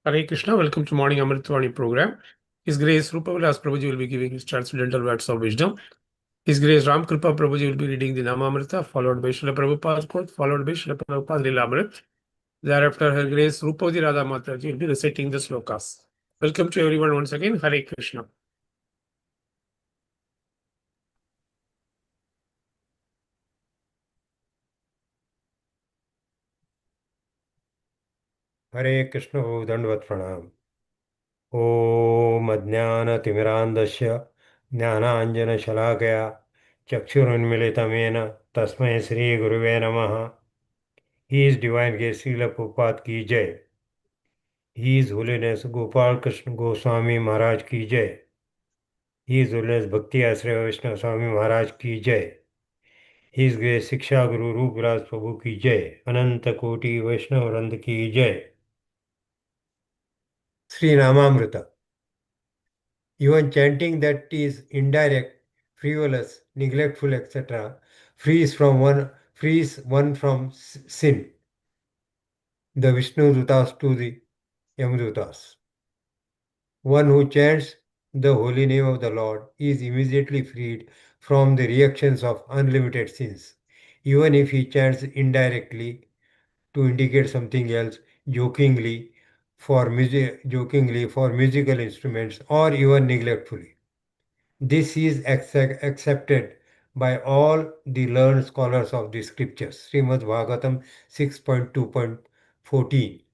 Hare Krishna, welcome to Morning Amrut Vani program. His Grace Rupavilas Prabhuji will be giving his transcendental words of wisdom. His Grace Ram Kripa Prabhuji will be reading the Namamrita, followed by Srila Prabhupada's quote, followed by Srila Prabhupada's Lilamrit. Thereafter, Her Grace Rupavi Radha Mataji will be reciting the slokas. Welcome to everyone once again. Hare Krishna. हरे कृष्ण दंडवत प्रणाम। ओम अज्ञानतिमिरान्धस्य ज्ञानाञ्जनशलाकया चक्षुरुन्मिलितं येन तस्मै श्रीगुरुवे नमः। He is divine के श्रील प्रभुपाद की जय। He is holiness Gopal Krishna Goswami महाराज की जय। ही इज होलीनेस भक्ति आश्रय वैष्णव स्वामी महाराज की जय। ही इज ग्रेस शिक्षा गुरु रूप विलास प्रभु की जय। अनंत कोटि वैष्णव वृंद की जय। Shri Ramamrita. Even chanting that is indirect, frivolous, neglectful, etc., frees one from sin. The Vishnu Dutas to the Yamadutas. One who chants the holy name of the Lord is immediately freed from the reactions of unlimited sins, even if he chants indirectly to indicate something else, jokingly for musical instruments, or even neglectfully. This is accepted by all the learned scholars of the scriptures. Srimad Bhagavatam 6.2.14.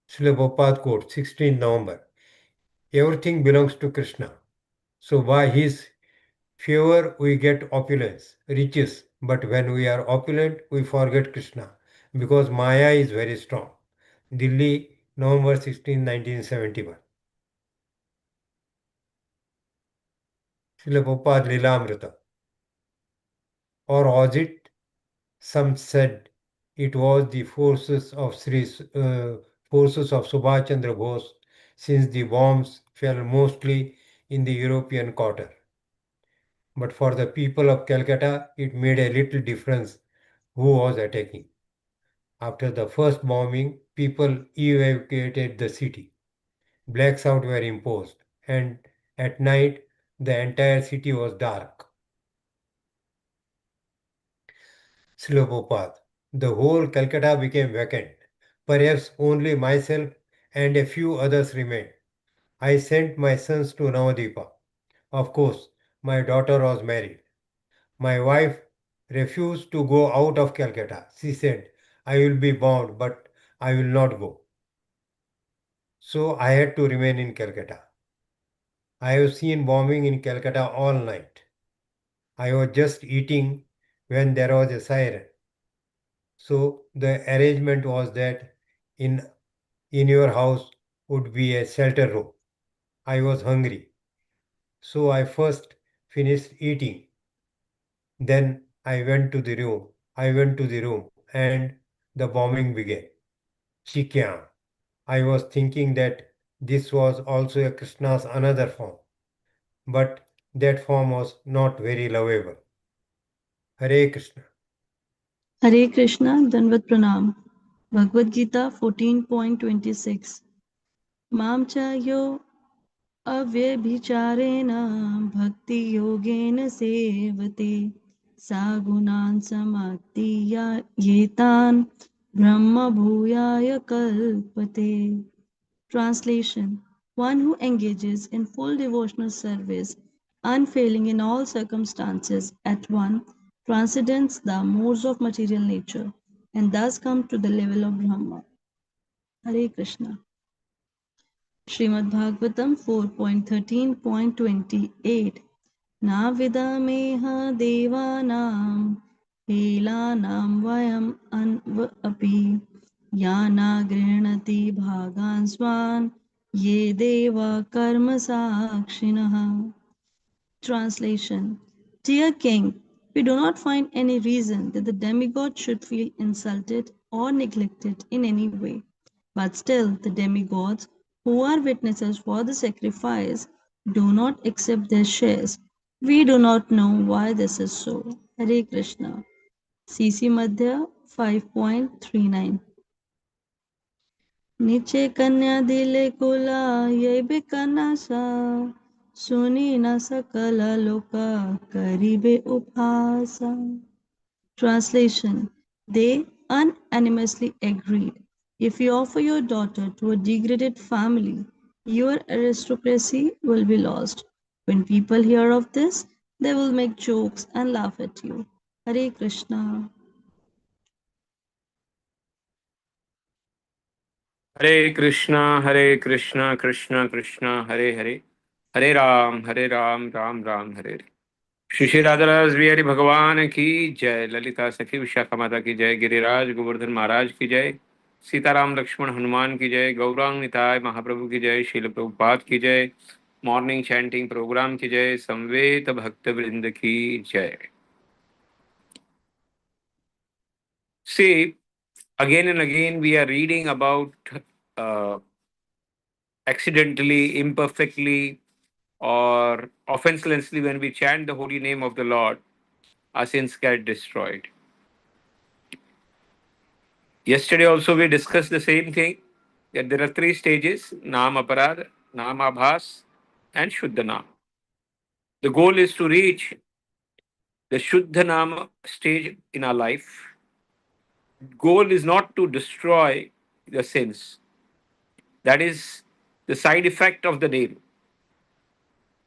Srila Prabhupada quote, 16 November. Everything belongs to Krishna. So by his favor we get opulence, riches. But when we are opulent, we forget Krishna because Maya is very strong. Delhi, November 16, 1971. Srila Prabhupada Lilamrita. Or was it? Some said it was the forces of Subhash Chandra Bose, since the bombs fell mostly in the European quarter. But for the people of Calcutta, it made a little difference who was attacking. After the first bombing, people evacuated the city. Blacks out were imposed, and at night the entire city was dark. Slopopad. The whole Calcutta became vacant. Perhaps only myself and a few others remained. I sent my sons to Navadipa. Of course, my daughter was married. My wife refused to go out of Calcutta. She said, I will be bound, but I will not go. So I had to remain in Calcutta. I have seen bombing in Calcutta all night. I was just eating when there was a siren. So the arrangement was that in in your house would be a shelter room. I was hungry, so I first finished eating. Then I went to the room, and the bombing began. Chikya. I was thinking that this was also a Krishna's another form, but that form was not very lovable. Hare Krishna. Hare Krishna, Danvat Pranam. Bhagavad Gita 14.26. Mam cha yo avyabhichareena bhakti yogena sevate sagunan samadhiya yetan brahma bhuyaya kalpate. Translation: one who engages in full devotional service, unfailing in all circumstances, at one transcends the modes of material nature and thus comes to the level of Brahma. Hare Krishna. Srimad Bhagavatam 4.13.28 Na vidameha devanam helanam vayam api yana grinati bhagan swan ye deva karma sakshinaha. Translation: Dear King, we do not find any reason that the demigod should feel insulted or neglected in any way. But still, the demigods, who are witnesses for the sacrifice, do not accept their shares. We do not know why this is so. Hare Krishna. CC Madhya 5.39. नीचे कन्या दिले कुला ये भी कनासा सुनी न सकल लोका करिबे उपासा. Translation: They unanimously agreed, if you offer your daughter to a degraded family, your aristocracy will be lost. When people hear of this, they will make jokes and laugh at you. Hare Krishna. Hare Krishna, Krishna Krishna, Hare Hare, Hare Ram, Ram Ram, Hare Hare. Shri Shri राधाराज Bihari भगवान की जय, ललिता सखी विशाखा माता की जय, गिरिराज गोवर्धन महाराज की जय, सीताराम लक्ष्मण हनुमान की जय, गौरांग निताय महाप्रभु की जय, शील प्रभुपाद की जय, मॉर्निंग चैंटिंग प्रोग्राम की जय, संवेद भक्त वृंद की जय. See, again and again we are reading about uh, accidentally, imperfectly, or offenselessly when we chant the holy name of the Lord, our sins get destroyed. Yesterday also we discussed the same thing, that there are three stages: Nam Aparad, Nam Abhas, and Shuddha Nam. The goal is to reach the Shuddha Nam stage in our life. Goal is not to destroy the sins. That is the side effect of the name.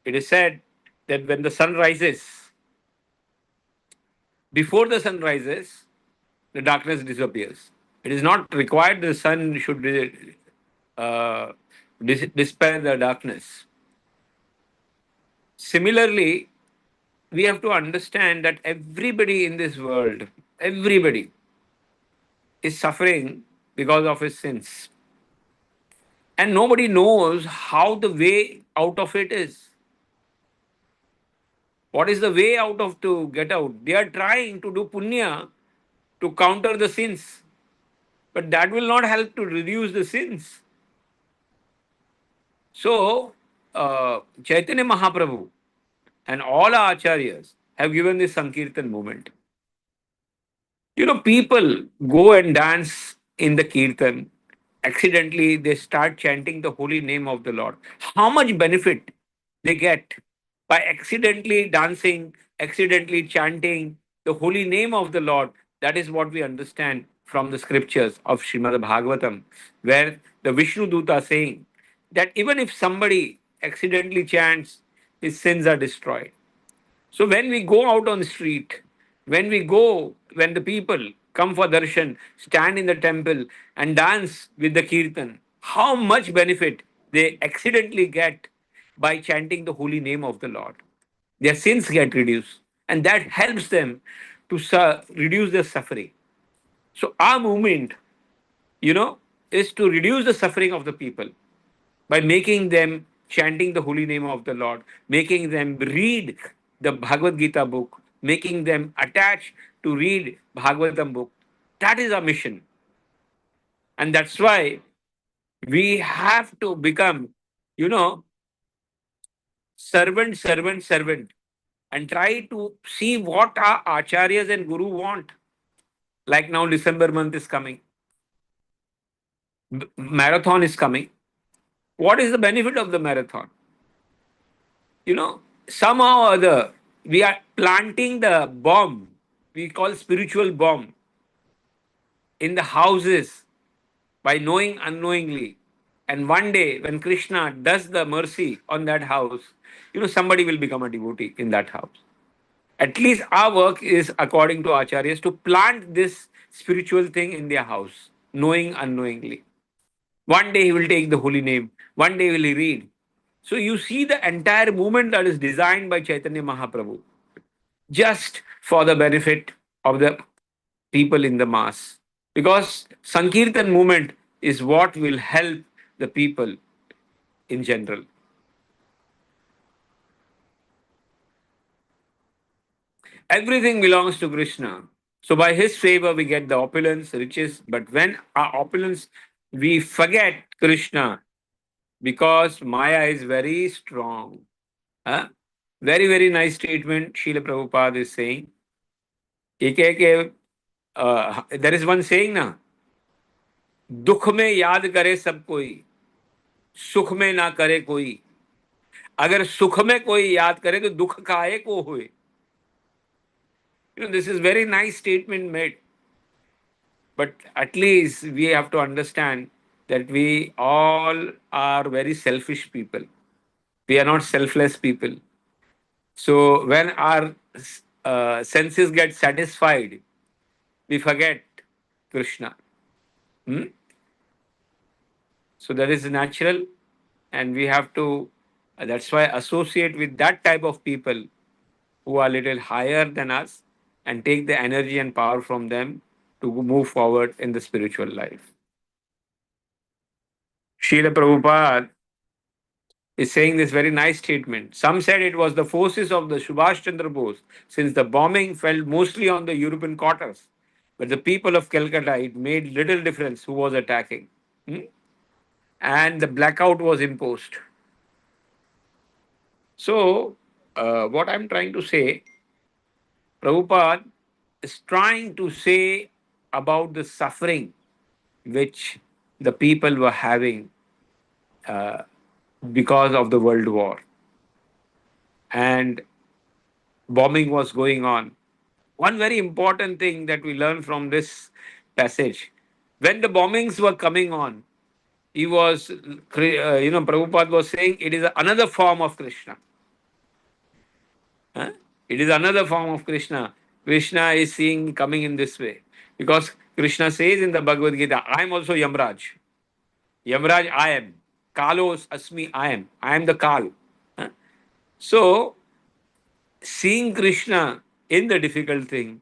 It is said that when the sun rises, before the sun rises, the darkness disappears. It is not required the sun should dispel the darkness. Similarly, we have to understand that everybody in this world, everybody is suffering because of his sins. And nobody knows how the way out of it is. What is the way out of to get out? They are trying to do punya to counter the sins, but that will not help to reduce the sins. So, Chaitanya Mahaprabhu and all our acharyas have given this Sankirtan movement. You know, people go and dance in the Kirtan. Accidentally, they start chanting the holy name of the Lord. How much benefit they get by accidentally dancing, accidentally chanting the holy name of the Lord. That is what we understand from the scriptures of Srimad Bhagavatam, where the Vishnu Duta saying that even if somebody accidentally chants, his sins are destroyed. So when we go out on the street, when the people come for darshan, stand in the temple and dance with the kirtan, how much benefit they accidentally get by chanting the holy name of the Lord. Their sins get reduced, and that helps them to reduce their suffering. So our movement, is to reduce the suffering of the people by making them chanting the holy name of the Lord, making them read the Bhagavad Gita book, making them attach to read Bhagavatam book. That is our mission. And that's why we have to become, you know, servant, and try to see what our acharyas and guru want. Like now, December month is coming, marathon is coming. What is the benefit of the marathon? Somehow or other, we are planting the bomb, we call spiritual bomb, in the houses by knowing unknowingly. And one day, when Krishna does the mercy on that house, somebody will become a devotee in that house. At least our work is, according to acharyas, to plant this spiritual thing in their house, knowing unknowingly. One day he will take the holy name, one day will he read. So you see the entire movement that is designed by Chaitanya Mahaprabhu just for the benefit of the people in the mass. Because Sankirtan movement is what will help the people in general. Everything belongs to Krishna. So by his favor we get the opulence, riches, but when our opulence, we forget Krishna because Maya is very strong. Huh? Very, very nice statement Srila Prabhupada is saying. There is one saying now, दुख में याद करे सब कोई, सुख में ना करे कोई। अगर सुख में कोई याद करे तो दुख काहे को होए। This is very nice statement made. But at least we have to understand that we all are very selfish people. We are not selfless people. So when our senses get satisfied, we forget Krishna. Hmm? So that is natural, and we have to. That's why associate with that type of people who are little higher than us, and take the energy and power from them to move forward in the spiritual life. Srila Prabhupada is saying this very nice statement. Some said it was the forces of the Subhash Chandra Bose, since the bombing fell mostly on the European quarters. But the people of Calcutta, it made little difference who was attacking. Hmm? And the blackout was imposed. So, what I'm trying to say, Prabhupada is trying to say about the suffering which the people were having uh, because of the World War. And bombing was going on. One very important thing that we learn from this passage, when the bombings were coming on, he was, Prabhupada was saying it is another form of Krishna. Huh? It is another form of Krishna. Krishna is seeing coming in this way. Because Krishna says in the Bhagavad Gita, I am also Yamraj. Yamraj, I am. Kalos Asmi, I am. I am the Kal. Huh? So, seeing Krishna in the difficult thing,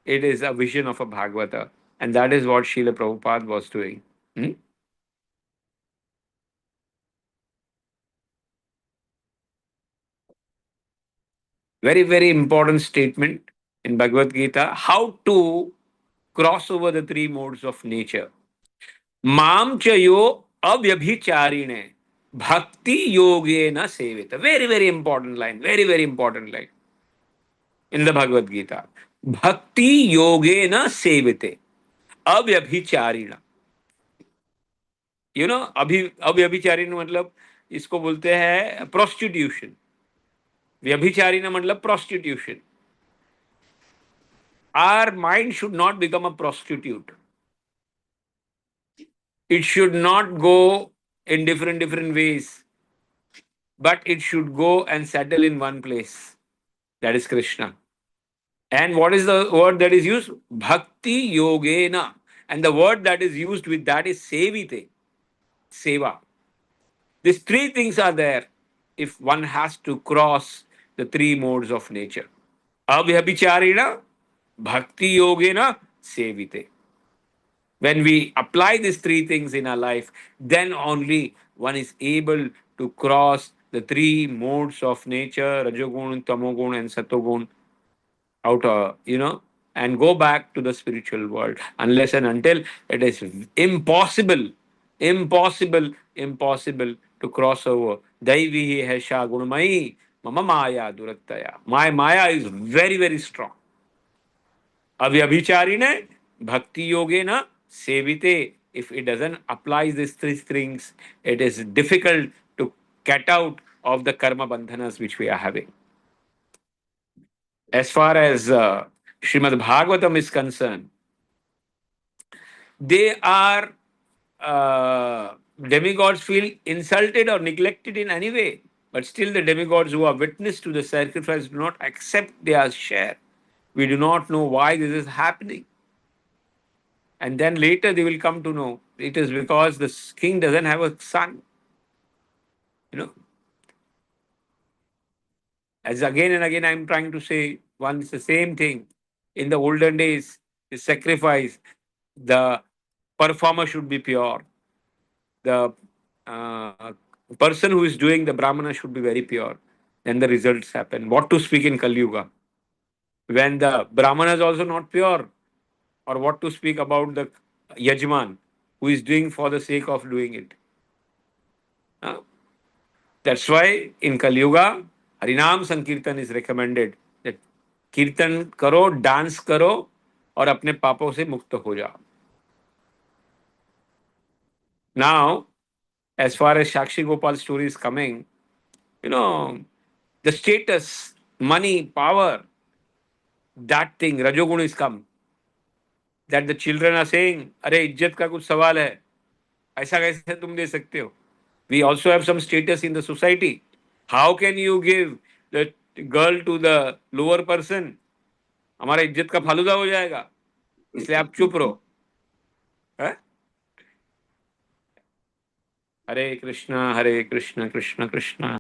it is a vision of a Bhagavata. And that is what Srila Prabhupada was doing. Hmm? Very, very important statement in Bhagavad Gita. How to cross over the three modes of nature. Mam chayo avyabhicharine bhakti yogena sevita. Very, very important line. Very, very important line in the Bhagavad Gita. Bhakti yogena sevite. अव्यभिचारिण. अव्यभिचारिण मतलब इसको बोलते हैं prostitution. व्यभिचारिण मतलब prostitution. Our mind should not become a prostitute. It should not go in different ways, but it should go and settle in one place. That is Krishna. And what is the word that is used? Bhakti yogena. And the word that is used with that is sevite. Seva. These three things are there if one has to cross the three modes of nature. Abhyabhicharina, bhakti yogena, sevite. When we apply these three things in our life, then only one is able to cross the three modes of nature, Rajogun, Tamogun, and Satogun, and go back to the spiritual world. Unless and until it is impossible to cross over. Daivi Hesha Gunamai, Mama Maya Durattaya. My Maya is very, very strong. Avyabhicharine, Bhakti Yogena, Sevite. If it doesn't apply these three things, it is difficult to get out of the karma bandhanas which we are having. As far as Srimad Bhagavatam is concerned, they are demigods feel insulted or neglected in any way, but still the demigods who are witness to the sacrifice do not accept their share. We do not know why this is happening. And then later they will come to know it is because the king doesn't have a son. As again and again I'm trying to say, once the same thing. In the olden days, the sacrifice, the performer should be pure. The person who is doing the brahmana should be very pure. Then the results happen. What to speak in Kali Yuga? When the brahmana is also not pure, or what to speak about the yajman who is doing for the sake of doing it. That's why in Kali Yuga, Harinam Sankirtan is recommended. That कीर्तन करो, dance करो और अपने पापों से मुक्त हो जाओ. Now, as far as Shakshi Gopal's story is coming, you know, the status, money, power, that thing, Rajogun is come. That the children are saying, अरे इज्जत का कुछ सवाल है, ऐसा कैसे तुम दे सकते हो? We also have some status in the society. How can you give the girl to the lower person? हमारा इज्जत का फालूदा हो जाएगा, इसलिए आप चुप रहो. हैं? हरे कृष्णा कृष्ण कृष्ण